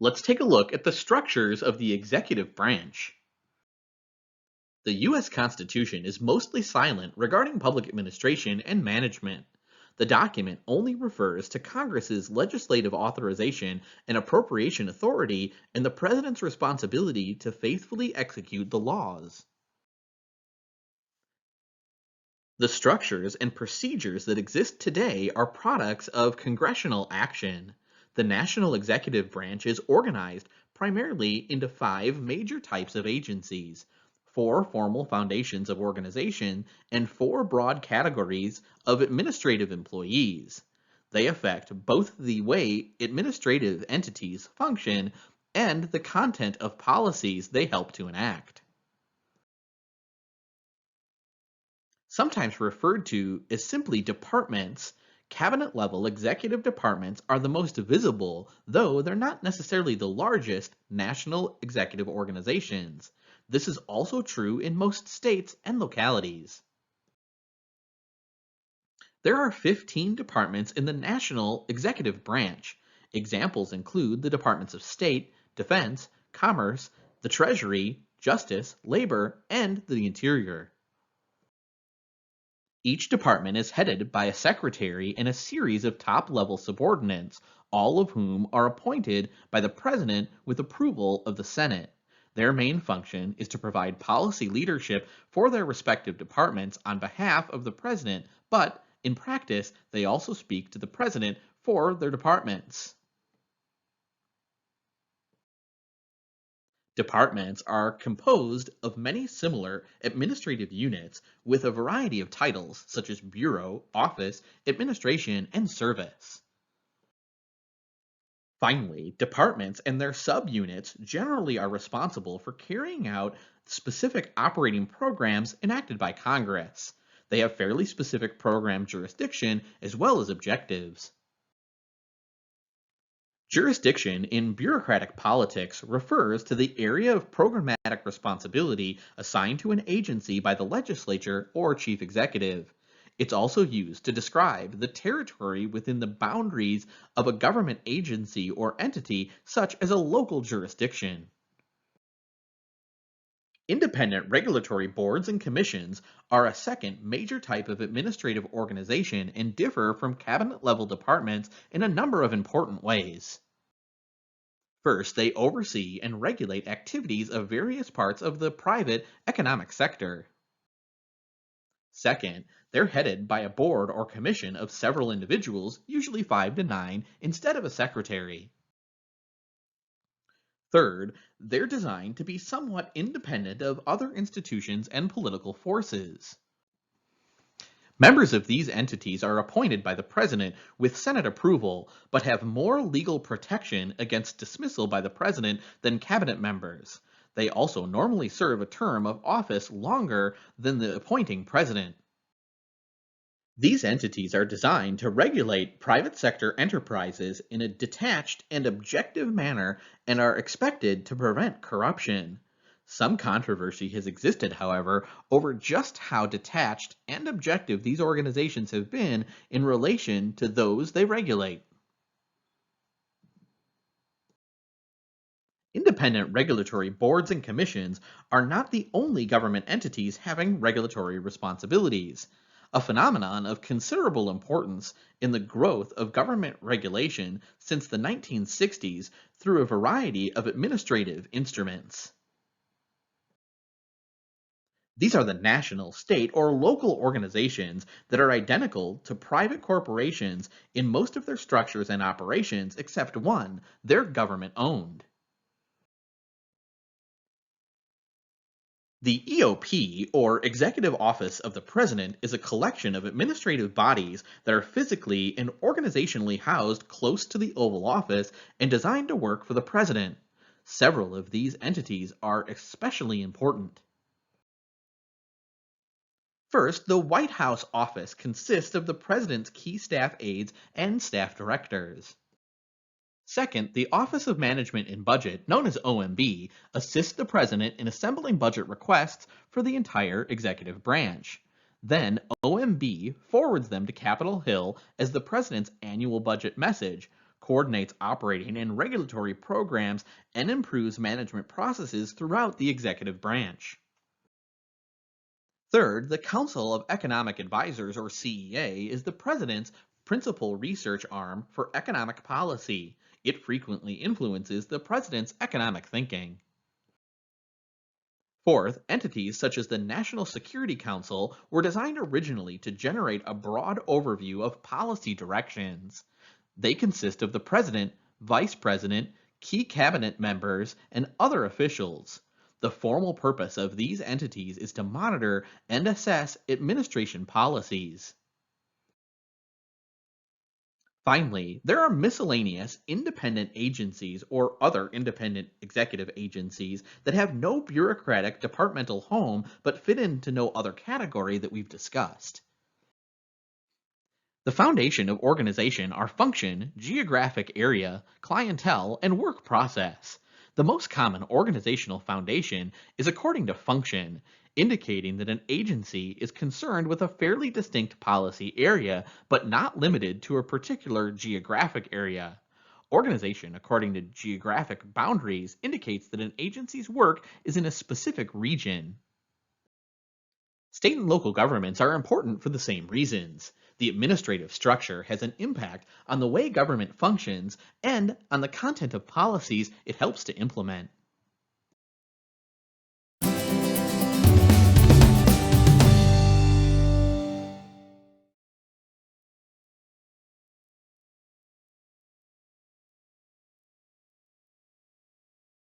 Let's take a look at the structures of the executive branch. The U.S. Constitution is mostly silent regarding public administration and management. The document only refers to Congress's legislative authorization and appropriation authority and the President's responsibility to faithfully execute the laws. The structures and procedures that exist today are products of congressional action. The national executive branch is organized primarily into five major types of agencies, four formal foundations of organization, and four broad categories of administrative employees. They affect both the way administrative entities function and the content of policies they help to enact. Sometimes referred to as simply departments, cabinet level executive departments are the most visible, though they're not necessarily the largest national executive organizations. This is also true in most states and localities. There are 15 departments in the national executive branch. Examples include the Departments of State, Defense, Commerce, the Treasury, Justice, Labor, and the Interior. Each department is headed by a secretary and a series of top-level subordinates, all of whom are appointed by the President with approval of the Senate. Their main function is to provide policy leadership for their respective departments on behalf of the President, but in practice, they also speak to the President for their departments. Departments are composed of many similar administrative units with a variety of titles such as bureau, office, administration, and service. Finally, departments and their subunits generally are responsible for carrying out specific operating programs enacted by Congress. They have fairly specific program jurisdiction as well as objectives. Jurisdiction in bureaucratic politics refers to the area of programmatic responsibility assigned to an agency by the legislature or chief executive. It's also used to describe the territory within the boundaries of a government agency or entity, such as a local jurisdiction. Independent regulatory boards and commissions are a second major type of administrative organization and differ from cabinet-level departments in a number of important ways. First, they oversee and regulate activities of various parts of the private economic sector. Second, they're headed by a board or commission of several individuals, usually 5 to 9, instead of a secretary. Third, they're designed to be somewhat independent of other institutions and political forces. Members of these entities are appointed by the President with Senate approval, but have more legal protection against dismissal by the President than cabinet members. They also normally serve a term of office longer than the appointing President. These entities are designed to regulate private sector enterprises in a detached and objective manner and are expected to prevent corruption. Some controversy has existed, however, over just how detached and objective these organizations have been in relation to those they regulate. Independent regulatory boards and commissions are not the only government entities having regulatory responsibilities. A phenomenon of considerable importance in the growth of government regulation since the 1960s through a variety of administrative instruments. These are the national, state, or local organizations that are identical to private corporations in most of their structures and operations except one, they're government-owned. The EOP, or Executive Office of the President, is a collection of administrative bodies that are physically and organizationally housed close to the Oval Office and designed to work for the President. Several of these entities are especially important. First, the White House office consists of the President's key staff aides and staff directors. Second, the Office of Management and Budget, known as OMB, assists the President in assembling budget requests for the entire executive branch. Then, OMB forwards them to Capitol Hill as the President's annual budget message, coordinates operating and regulatory programs and improves management processes throughout the executive branch. Third, the Council of Economic Advisors, or CEA, is the president's principal research arm for economic policy. It frequently influences the president's economic thinking. Fourth, entities such as the National Security Council were designed originally to generate a broad overview of policy directions. They consist of the president, vice president, key cabinet members, and other officials. The formal purpose of these entities is to monitor and assess administration policies. Finally, there are miscellaneous independent agencies or other independent executive agencies that have no bureaucratic departmental home but fit into no other category that we've discussed. The foundation of organization are function, geographic area, clientele, and work process. The most common organizational foundation is according to function, indicating that an agency is concerned with a fairly distinct policy area, but not limited to a particular geographic area. Organization according to geographic boundaries indicates that an agency's work is in a specific region. State and local governments are important for the same reasons. The administrative structure has an impact on the way government functions and on the content of policies it helps to implement.